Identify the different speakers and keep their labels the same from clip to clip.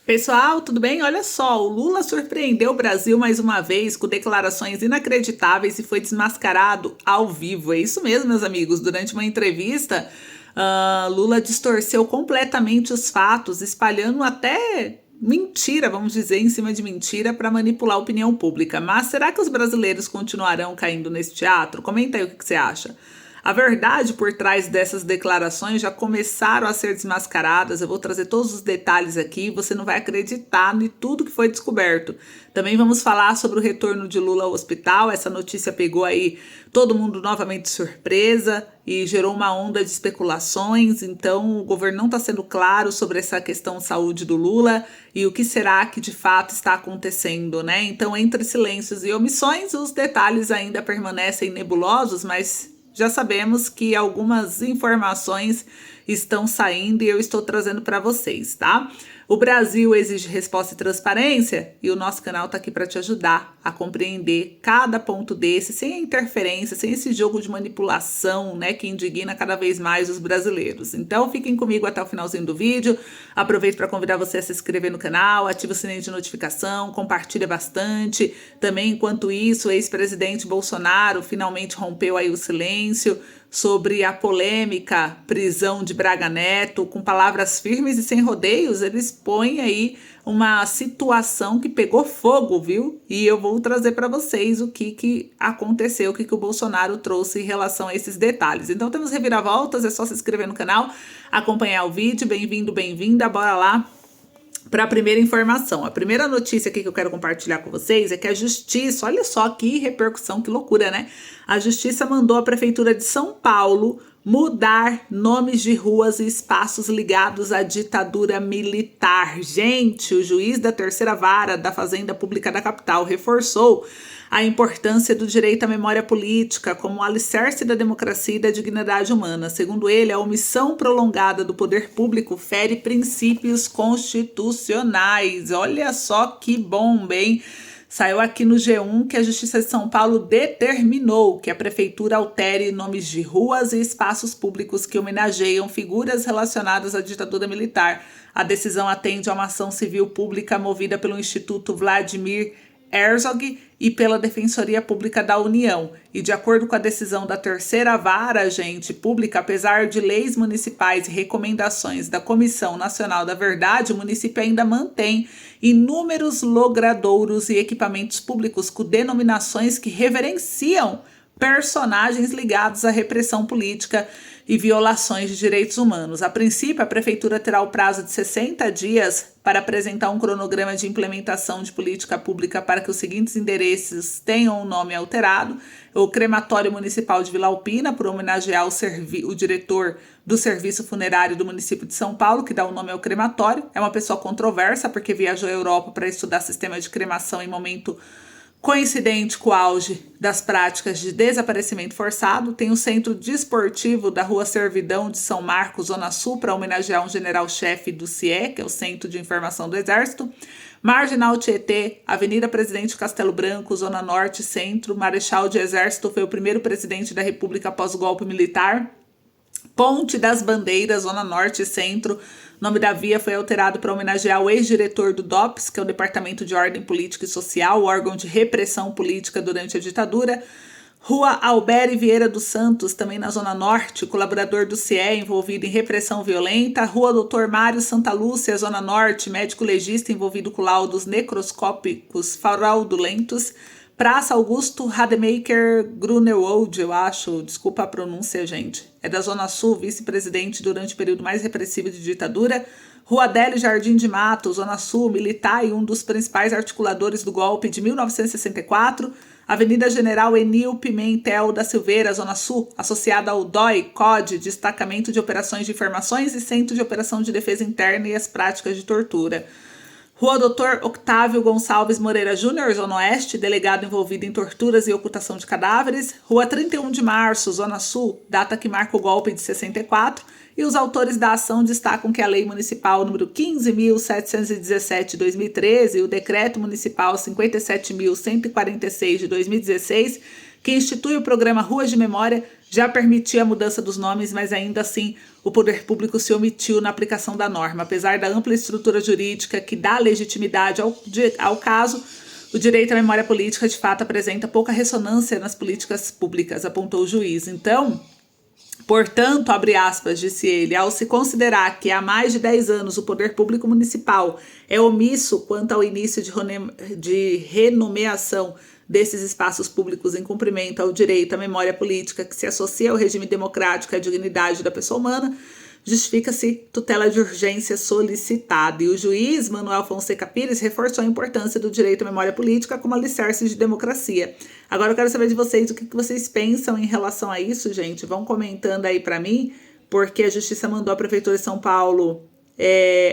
Speaker 1: Pessoal, tudo bem? Olha só, o Lula surpreendeu o Brasil mais uma vez com declarações inacreditáveis e foi desmascarado ao vivo. É isso mesmo, meus amigos. Durante uma entrevista, Lula distorceu completamente os fatos, espalhando até mentira, vamos dizer, em cima de mentira para manipular a opinião pública. Mas será que os brasileiros continuarão caindo nesse teatro? Comenta aí o que você acha. A verdade por trás dessas declarações já começaram a ser desmascaradas. Eu vou trazer todos os detalhes aqui. Você não vai acreditar em tudo que foi descoberto. Também vamos falar sobre o retorno de Lula ao hospital. Essa notícia pegou aí todo mundo novamente de surpresa e gerou uma onda de especulações. Então, o governo não está sendo claro sobre essa questão de saúde do Lula e o que será que de fato está acontecendo, né? Então, entre silêncios e omissões, os detalhes ainda permanecem nebulosos, mas já sabemos que algumas informações estão saindo e eu estou trazendo para vocês, tá? O Brasil exige resposta e transparência e o nosso canal está aqui para te ajudar a compreender cada ponto desse, sem a interferência, sem esse jogo de manipulação, né, que indigna cada vez mais os brasileiros. Então, fiquem comigo até o finalzinho do vídeo. Aproveito para convidar você a se inscrever no canal, ativa o sininho de notificação, compartilha bastante. Também, enquanto isso, o ex-presidente Bolsonaro finalmente rompeu aí o silêncio sobre a polêmica prisão de Braga Neto. Com palavras firmes e sem rodeios, ele expõe aí uma situação que pegou fogo, viu? E eu vou trazer para vocês o que aconteceu, o que o Bolsonaro trouxe em relação a esses detalhes. Então temos reviravoltas, é só se inscrever no canal, acompanhar o vídeo. Bem-vindo, bem-vinda, bora lá para a primeira informação. A primeira notícia aqui que eu quero compartilhar com vocês é que a Justiça, olha só que repercussão, que loucura, né? A Justiça mandou a Prefeitura de São Paulo mudar nomes de ruas e espaços ligados à ditadura militar. Gente, o juiz da terceira vara da Fazenda Pública da capital reforçou a importância do direito à memória política como alicerce da democracia e da dignidade humana. Segundo ele, a omissão prolongada do poder público fere princípios constitucionais. Olha só que bomba, hein? Saiu aqui no G1 que a Justiça de São Paulo determinou que a Prefeitura altere nomes de ruas e espaços públicos que homenageiam figuras relacionadas à ditadura militar. A decisão atende a uma ação civil pública movida pelo Instituto Vladimir Herzog e pela Defensoria Pública da União. E de acordo com a decisão da terceira vara, pública, apesar de leis municipais e recomendações da Comissão Nacional da Verdade, o município ainda mantém inúmeros logradouros e equipamentos públicos com denominações que reverenciam personagens ligados à repressão política e violações de direitos humanos. A princípio, a Prefeitura terá o prazo de 60 dias para apresentar um cronograma de implementação de política pública para que os seguintes endereços tenham o nome alterado: o Crematório Municipal de Vila Alpina, por homenagear o diretor do Serviço Funerário do município de São Paulo, que dá o nome ao crematório. É uma pessoa controversa, porque viajou à Europa para estudar sistema de cremação em momento coincidente com o auge das práticas de desaparecimento forçado. Tem o Centro Desportivo da Rua Servidão de São Marcos, Zona Sul, para homenagear um general-chefe do CIE, que é o Centro de Informação do Exército. Marginal Tietê, Avenida Presidente Castelo Branco, Zona Norte, Centro. Marechal de Exército foi o primeiro presidente da República após o golpe militar. Ponte das Bandeiras, Zona Norte e Centro. O nome da via foi alterado para homenagear o ex-diretor do DOPS, que é o Departamento de Ordem Política e Social, o órgão de repressão política durante a ditadura. Rua Alberi Vieira dos Santos, também na Zona Norte, colaborador do CIE envolvido em repressão violenta. Rua Dr. Mário Santa Lúcia, Zona Norte, médico legista envolvido com laudos necroscópicos fraudulentos. Praça Augusto Rademacher Grunewald, eu acho, desculpa a pronúncia, gente. É da Zona Sul, vice-presidente durante o período mais repressivo de ditadura. Rua Adélio Jardim de Mato, Zona Sul, militar e um dos principais articuladores do golpe de 1964. Avenida General Enil Pimentel da Silveira, Zona Sul, associada ao DOI, COD, Destacamento de Operações de Informações e Centro de Operação de Defesa Interna e as Práticas de Tortura. Rua Dr. Octávio Gonçalves Moreira Júnior, Zona Oeste, delegado envolvido em torturas e ocultação de cadáveres. Rua 31 de Março, Zona Sul, data que marca o golpe de 64. E os autores da ação destacam que a Lei Municipal número 15.717 de 2013 e o Decreto Municipal 57.146 de 2016, que institui o programa Ruas de Memória, já permitia a mudança dos nomes, mas ainda assim o poder público se omitiu na aplicação da norma. Apesar da ampla estrutura jurídica que dá legitimidade ao caso, o direito à memória política de fato apresenta pouca ressonância nas políticas públicas, apontou o juiz. Então, portanto, abre aspas, disse ele, ao se considerar que há mais de 10 anos o poder público municipal é omisso quanto ao início de renomeação desses espaços públicos em cumprimento ao direito à memória política que se associa ao regime democrático e à dignidade da pessoa humana, justifica-se tutela de urgência solicitada. E o juiz Manuel Fonseca Pires reforçou a importância do direito à memória política como alicerce de democracia. Agora eu quero saber de vocês o que vocês pensam em relação a isso, gente. Vão comentando aí para mim, porque a Justiça mandou a Prefeitura de São Paulo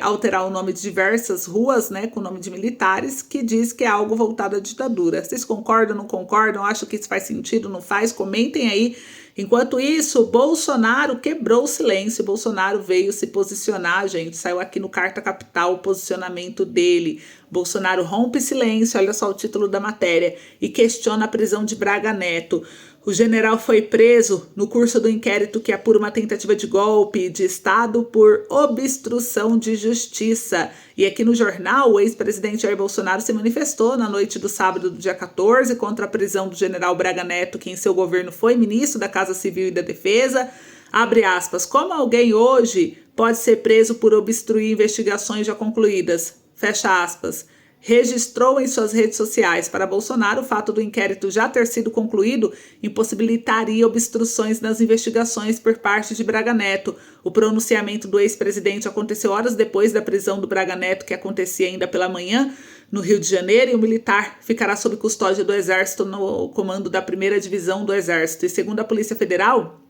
Speaker 1: alterar o nome de diversas ruas, né, com o nome de militares, que diz que é algo voltado à ditadura. Vocês concordam, não concordam? Acham que isso faz sentido, não faz? Comentem aí. Enquanto isso, Bolsonaro quebrou o silêncio. Bolsonaro veio se posicionar, gente. Saiu aqui no Carta Capital o posicionamento dele. Bolsonaro rompe silêncio, olha só o título da matéria, e questiona a prisão de Braga Neto. O general foi preso no curso do inquérito que apura uma tentativa de golpe de Estado por obstrução de justiça. E aqui no jornal, o ex-presidente Jair Bolsonaro se manifestou na noite do sábado do dia 14 contra a prisão do general Braga Neto, que em seu governo foi ministro da Casa Civil e da Defesa. Abre aspas, como alguém hoje pode ser preso por obstruir investigações já concluídas? Fecha aspas. Registrou em suas redes sociais. Para Bolsonaro, o fato do inquérito já ter sido concluído impossibilitaria obstruções nas investigações por parte de Braga Neto. O pronunciamento do ex-presidente aconteceu horas depois da prisão do Braga Neto, que acontecia ainda pela manhã, no Rio de Janeiro, e o militar ficará sob custódia do Exército no comando da 1ª Divisão do Exército. E segundo a Polícia Federal,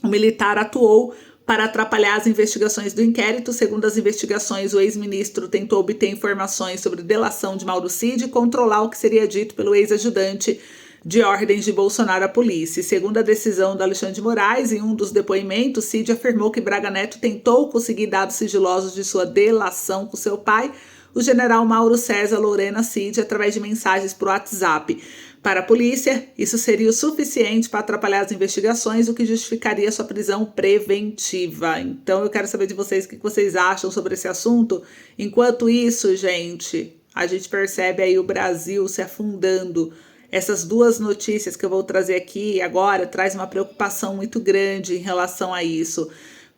Speaker 1: o militar atuou para atrapalhar as investigações do inquérito. Segundo as investigações, o ex-ministro tentou obter informações sobre delação de Mauro Cid e controlar o que seria dito pelo ex-ajudante de ordens de Bolsonaro à polícia. E segundo a decisão do Alexandre de Moraes, em um dos depoimentos, Cid afirmou que Braga Neto tentou conseguir dados sigilosos de sua delação com seu pai, o general Mauro César Lorena Cid, através de mensagens por WhatsApp. Para a polícia, isso seria o suficiente para atrapalhar as investigações, o que justificaria sua prisão preventiva. Então eu quero saber de vocês o que vocês acham sobre esse assunto. Enquanto isso, gente, a gente percebe aí o Brasil se afundando. Essas duas notícias que eu vou trazer aqui agora traz uma preocupação muito grande em relação a isso.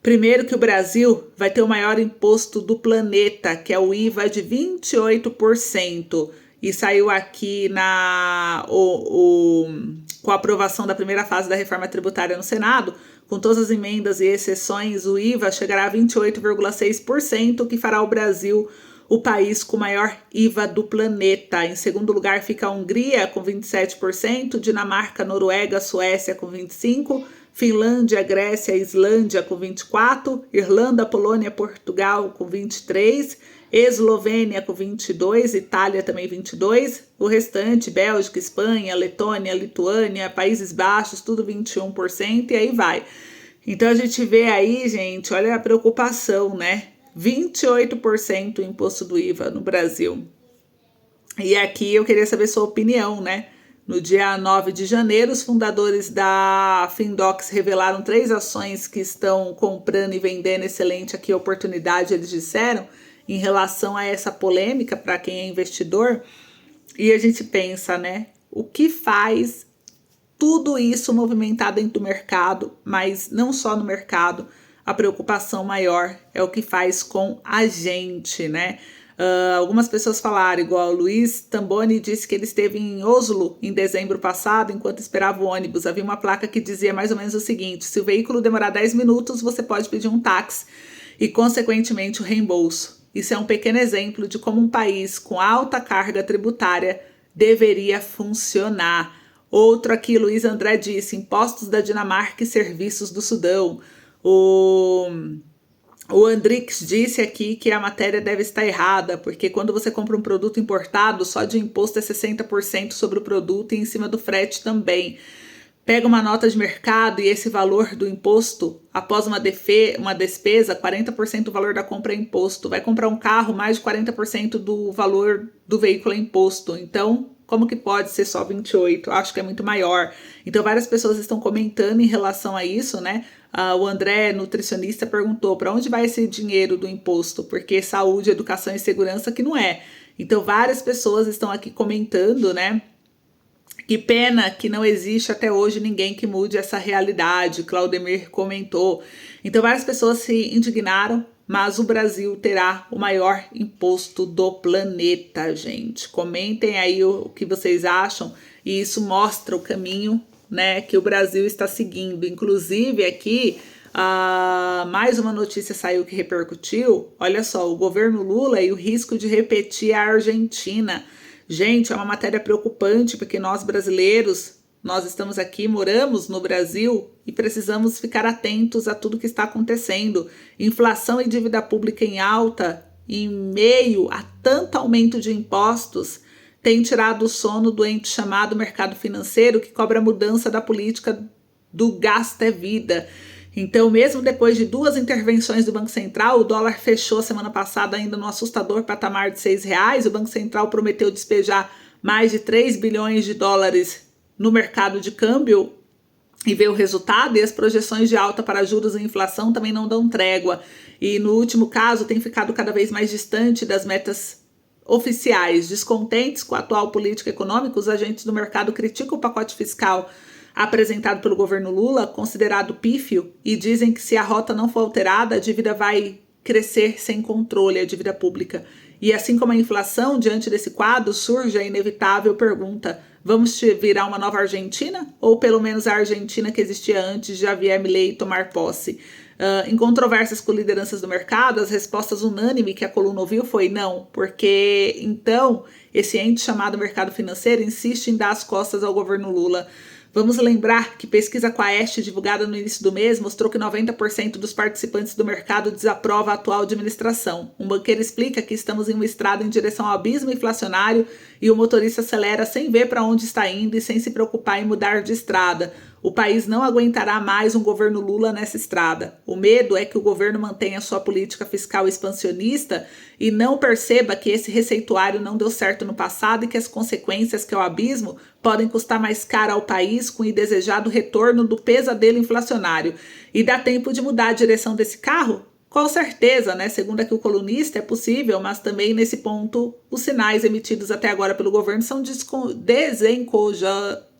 Speaker 1: Primeiro, que o Brasil vai ter o maior imposto do planeta, que é o IVA de 28%. E saiu aqui com a aprovação da primeira fase da reforma tributária no Senado, com todas as emendas e exceções, o IVA chegará a 28,6%, que fará o Brasil o país com o maior IVA do planeta. Em segundo lugar fica a Hungria, com 27%, Dinamarca, Noruega, Suécia, com 25%, Finlândia, Grécia, Islândia, com 24%, Irlanda, Polônia, Portugal, com 23%, Eslovênia com 22%, Itália também 22%, o restante, Bélgica, Espanha, Letônia, Lituânia, Países Baixos, tudo 21%, e aí vai. Então a gente vê aí, gente, olha a preocupação, né? 28% o imposto do IVA no Brasil. E aqui eu queria saber sua opinião, né? No dia 9 de janeiro, os fundadores da Findox revelaram 3 ações que estão comprando e vendendo excelente aqui oportunidade, eles disseram, em relação a essa polêmica para quem é investidor. E a gente pensa, né? O que faz tudo isso movimentar dentro do mercado, mas não só no mercado, a preocupação maior é o que faz com a gente, né? Algumas pessoas falaram, igual o Luiz Tamboni disse que ele esteve em Oslo em dezembro passado, enquanto esperava o ônibus. Havia uma placa que dizia mais ou menos o seguinte: se o veículo demorar 10 minutos, você pode pedir um táxi e, consequentemente, o reembolso. Isso é um pequeno exemplo de como um país com alta carga tributária deveria funcionar. Outro aqui, Luiz André disse, impostos da Dinamarca e serviços do Sudão. O Andrix disse aqui que a matéria deve estar errada, porque quando você compra um produto importado, só de imposto é 60% sobre o produto e em cima do frete também. Pega uma nota de mercado e esse valor do imposto, após uma despesa, 40% do valor da compra é imposto. Vai comprar um carro, mais de 40% do valor do veículo é imposto. Então, Como que pode ser só 28? Acho que é muito maior. Então, várias pessoas estão comentando em relação a isso, né? O André, nutricionista, perguntou para onde vai esse dinheiro do imposto? Porque saúde, educação e segurança que não é. Então, várias pessoas estão aqui comentando, né? Que pena que não existe até hoje ninguém que mude essa realidade. Claudemir comentou. Então, várias pessoas se indignaram, mas o Brasil terá o maior imposto do planeta, gente. Comentem aí o que vocês acham, e isso mostra o caminho, né, que o Brasil está seguindo. Inclusive, aqui, mais uma notícia saiu que repercutiu. Olha só, o governo Lula e o risco de repetir a Argentina. Gente, é uma matéria preocupante, porque nós brasileiros, nós estamos aqui, moramos no Brasil e precisamos ficar atentos a tudo que está acontecendo. Inflação e dívida pública em alta, em meio a tanto aumento de impostos, tem tirado o sono do ente chamado mercado financeiro, que cobra a mudança da política do gasto é vida. Então, mesmo depois de 2 intervenções do Banco Central, o dólar fechou semana passada ainda no assustador patamar de R$6. O Banco Central prometeu despejar mais de 3 bilhões de dólares no mercado de câmbio e ver o resultado, e as projeções de alta para juros e inflação também não dão trégua. E no último caso, tem ficado cada vez mais distante das metas oficiais. Descontentes com a atual política econômica, os agentes do mercado criticam o pacote fiscal apresentado pelo governo Lula, considerado pífio, e dizem que se a rota não for alterada, a dívida vai crescer sem controle, a dívida pública. E assim como a inflação, diante desse quadro, surge a inevitável pergunta: vamos virar uma nova Argentina? Ou pelo menos a Argentina que existia antes de Javier Milei tomar posse? Em controvérsias com lideranças do mercado, as respostas unânimes que a coluna ouviu foi não, porque então esse ente chamado mercado financeiro insiste em dar as costas ao governo Lula. Vamos lembrar que pesquisa Quaest, divulgada no início do mês, mostrou que 90% dos participantes do mercado desaprova a atual administração. Um banqueiro explica que estamos em uma estrada em direção ao abismo inflacionário e o motorista acelera sem ver para onde está indo e sem se preocupar em mudar de estrada. O país não aguentará mais um governo Lula nessa estrada. O medo é que o governo mantenha sua política fiscal expansionista e não perceba que esse receituário não deu certo no passado e que as consequências, que é o abismo, podem custar mais caro ao país com o indesejado retorno do pesadelo inflacionário. E dá tempo de mudar a direção desse carro? Com certeza, né? Segundo aqui o colunista, é possível, mas também nesse ponto os sinais emitidos até agora pelo governo são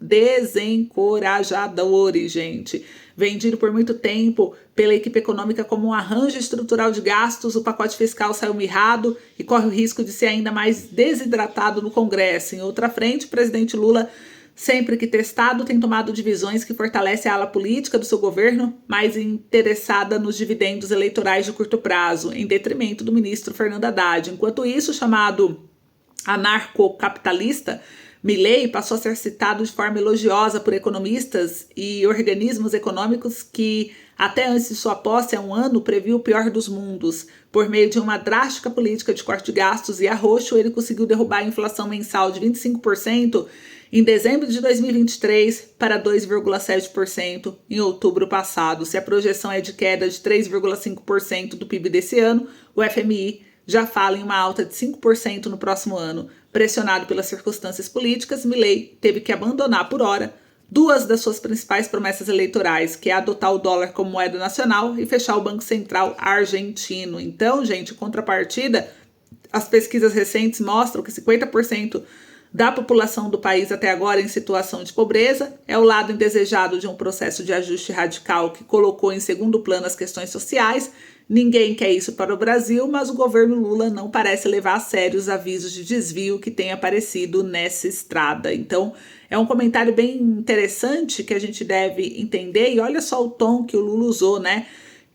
Speaker 1: desencorajadores, gente. Vendido por muito tempo pela equipe econômica como um arranjo estrutural de gastos, o pacote fiscal saiu mirrado e corre o risco de ser ainda mais desidratado no Congresso. Em outra frente, o presidente Lula, sempre que testado, tem tomado divisões que fortalecem a ala política do seu governo, mais interessada nos dividendos eleitorais de curto prazo, em detrimento do ministro Fernando Haddad. Enquanto isso, o chamado anarcocapitalista Milei passou a ser citado de forma elogiosa por economistas e organismos econômicos que, até antes de sua posse há um ano, previu o pior dos mundos. Por meio de uma drástica política de corte de gastos e arroxo, ele conseguiu derrubar a inflação mensal de 25% em dezembro de 2023 para 2,7% em outubro passado. Se a projeção é de queda de 3,5% do PIB desse ano, o FMI já fala em uma alta de 5% no próximo ano. Pressionado pelas circunstâncias políticas, Milei teve que abandonar por hora 2 das suas principais promessas eleitorais, que é adotar o dólar como moeda nacional e fechar o Banco Central argentino. Então, gente, em contrapartida, as pesquisas recentes mostram que 50% da população do país até agora em situação de pobreza, é o lado indesejado de um processo de ajuste radical que colocou em segundo plano as questões sociais. Ninguém quer isso para o Brasil, mas o governo Lula não parece levar a sério os avisos de desvio que têm aparecido nessa estrada. Então, é um comentário bem interessante que a gente deve entender, e olha só o tom que o Lula usou, né?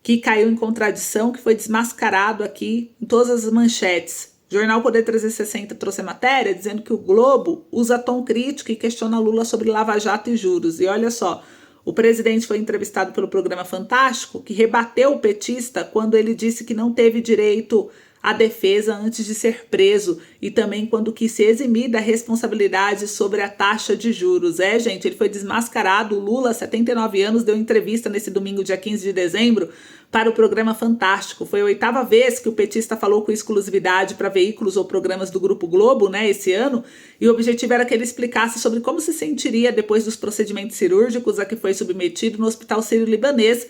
Speaker 1: Que caiu em contradição, que foi desmascarado aqui em todas as manchetes. O jornal Poder 360 trouxe a matéria dizendo que o Globo usa tom crítico e questiona Lula sobre Lava Jato e juros. E olha só, o presidente foi entrevistado pelo programa Fantástico, que rebateu o petista quando ele disse que não teve direito a defesa antes de ser preso e também quando quis se eximir da responsabilidade sobre a taxa de juros. Gente, ele foi desmascarado. O Lula, 79 anos, deu entrevista nesse domingo, dia 15 de dezembro, para o programa Fantástico. Foi a 8ª vez que o petista falou com exclusividade para veículos ou programas do Grupo Globo, né, esse ano, e o objetivo era que ele explicasse sobre como se sentiria depois dos procedimentos cirúrgicos a que foi submetido no Hospital Sírio-Libanês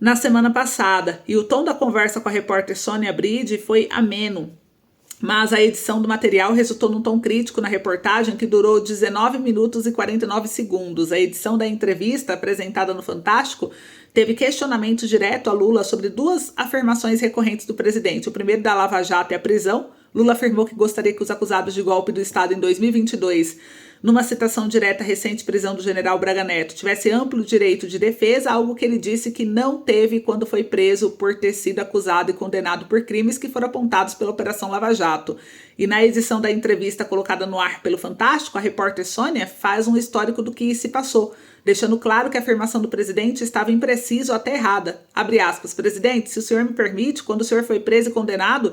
Speaker 1: na semana passada. E o tom da conversa com a repórter Sônia Bride foi ameno. Mas a edição do material resultou num tom crítico na reportagem que durou 19 minutos e 49 segundos. A edição da entrevista apresentada no Fantástico teve questionamento direto a Lula sobre 2 afirmações recorrentes do presidente. O primeiro da Lava Jato e a prisão. Lula afirmou que gostaria que os acusados de golpe do Estado em 2022, numa citação direta à recente prisão do general Braga Neto, tivesse amplo direito de defesa, algo que ele disse que não teve quando foi preso por ter sido acusado e condenado por crimes que foram apontados pela Operação Lava Jato. E na edição da entrevista colocada no ar pelo Fantástico, a repórter Sônia faz um histórico do que se passou, deixando claro que a afirmação do presidente estava imprecisa ou até errada. Abre aspas, presidente, se o senhor me permite, quando o senhor foi preso e condenado,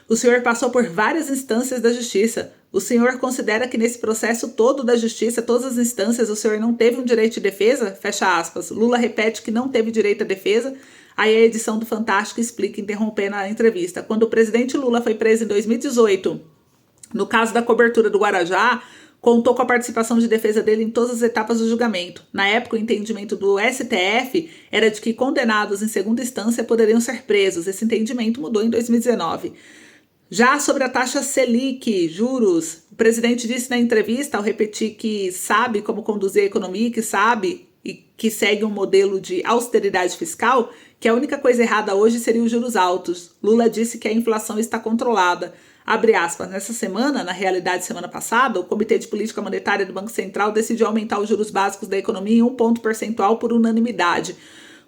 Speaker 1: o senhor passou por várias instâncias da justiça. O senhor considera que nesse processo todo da justiça, todas as instâncias, o senhor não teve um direito de defesa? Fecha aspas. Lula repete que não teve direito à defesa. Aí a edição do Fantástico explica, interrompendo a entrevista. Quando o presidente Lula foi preso em 2018, no caso da cobertura do Guarujá, contou com a participação de defesa dele em todas as etapas do julgamento. Na época, o entendimento do STF era de que condenados em segunda instância poderiam ser presos. Esse entendimento mudou em 2019. Já sobre a taxa Selic, juros, o presidente disse na entrevista, ao repetir que sabe como conduzir a economia, que sabe e que segue um modelo de austeridade fiscal, que a única coisa errada hoje seria os juros altos. Lula disse que a inflação está controlada. Abre aspas, nessa semana, na realidade semana passada, o Comitê de Política Monetária do Banco Central decidiu aumentar os juros básicos da economia em 1 ponto percentual por unanimidade,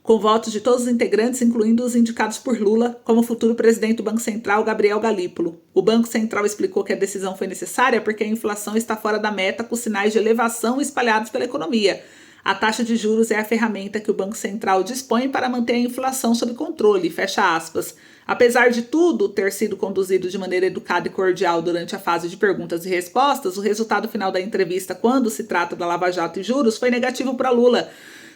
Speaker 1: com votos de todos os integrantes, incluindo os indicados por Lula, como futuro presidente do Banco Central, Gabriel Galípolo. O Banco Central explicou que a decisão foi necessária porque a inflação está fora da meta, com sinais de elevação espalhados pela economia. A taxa de juros é a ferramenta que o Banco Central dispõe para manter a inflação sob controle, fecha aspas. Apesar de tudo ter sido conduzido de maneira educada e cordial durante a fase de perguntas e respostas, o resultado final da entrevista, quando se trata da Lava Jato e juros, foi negativo para Lula.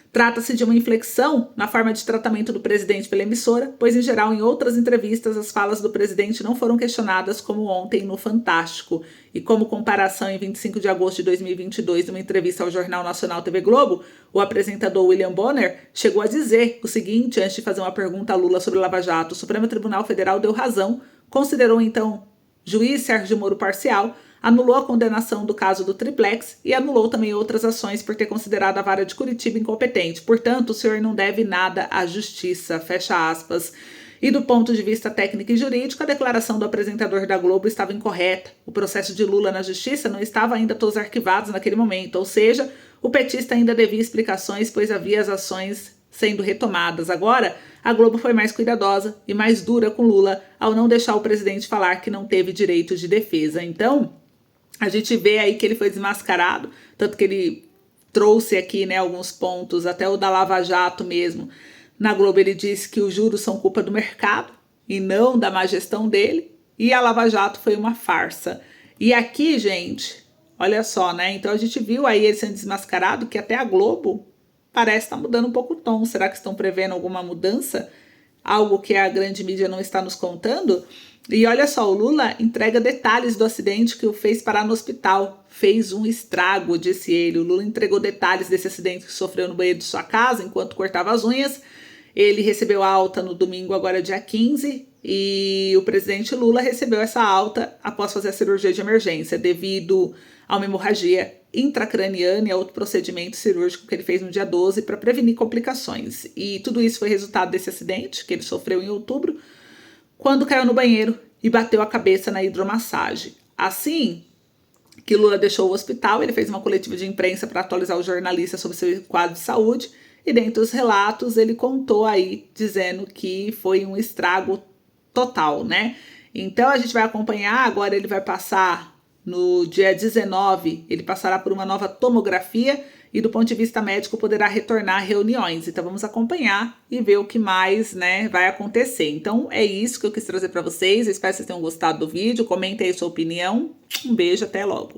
Speaker 1: Trata-se de uma inflexão na forma de tratamento do presidente pela emissora, pois, em geral, em outras entrevistas, as falas do presidente não foram questionadas, como ontem no Fantástico. E como comparação, em 25 de agosto de 2022, numa entrevista ao Jornal Nacional TV Globo, o apresentador William Bonner chegou a dizer o seguinte, antes de fazer uma pergunta a Lula sobre Lava Jato: o Supremo Tribunal Federal deu razão, considerou, então, juiz Sérgio Moro parcial, anulou a condenação do caso do Triplex e anulou também outras ações por ter considerado a vara de Curitiba incompetente. Portanto, o senhor não deve nada à justiça, fecha aspas. E do ponto de vista técnico e jurídico, a declaração do apresentador da Globo estava incorreta. O processo de Lula na justiça não estava ainda todos arquivados naquele momento, ou seja, o petista ainda devia explicações, pois havia as ações sendo retomadas. Agora, a Globo foi mais cuidadosa e mais dura com Lula ao não deixar o presidente falar que não teve direito de defesa. Então, a gente vê aí que ele foi desmascarado, tanto que ele trouxe aqui, né, alguns pontos, até o da Lava Jato mesmo. Na Globo ele disse que os juros são culpa do mercado e não da má gestão dele, e a Lava Jato foi uma farsa. E aqui, gente, olha só, né, então a gente viu aí ele sendo desmascarado, que até a Globo parece estar mudando um pouco o tom. Será que estão prevendo alguma mudança? Algo que a grande mídia não está nos contando? E olha só, o Lula entrega detalhes do acidente que o fez parar no hospital. Fez um estrago, disse ele. O Lula entregou detalhes desse acidente que sofreu no banheiro de sua casa enquanto cortava as unhas. Ele recebeu alta no domingo, agora dia 15, e o presidente Lula recebeu essa alta após fazer a cirurgia de emergência, devido a uma hemorragia intracraniana e a outro procedimento cirúrgico que ele fez no dia 12 para prevenir complicações. E tudo isso foi resultado desse acidente que ele sofreu em outubro, quando caiu no banheiro e bateu a cabeça na hidromassagem. Assim que Lula deixou o hospital, ele fez uma coletiva de imprensa para atualizar os jornalistas sobre seu quadro de saúde, e dentre os relatos ele contou aí, dizendo que foi um estrago total, né? Então a gente vai acompanhar, agora ele vai passar no dia 19, ele passará por uma nova tomografia e do ponto de vista médico poderá retornar a reuniões. Então vamos acompanhar e ver o que mais, né, vai acontecer. Então é isso que eu quis trazer para vocês. Eu espero que vocês tenham gostado do vídeo. Comentem aí sua opinião. Um beijo, até logo.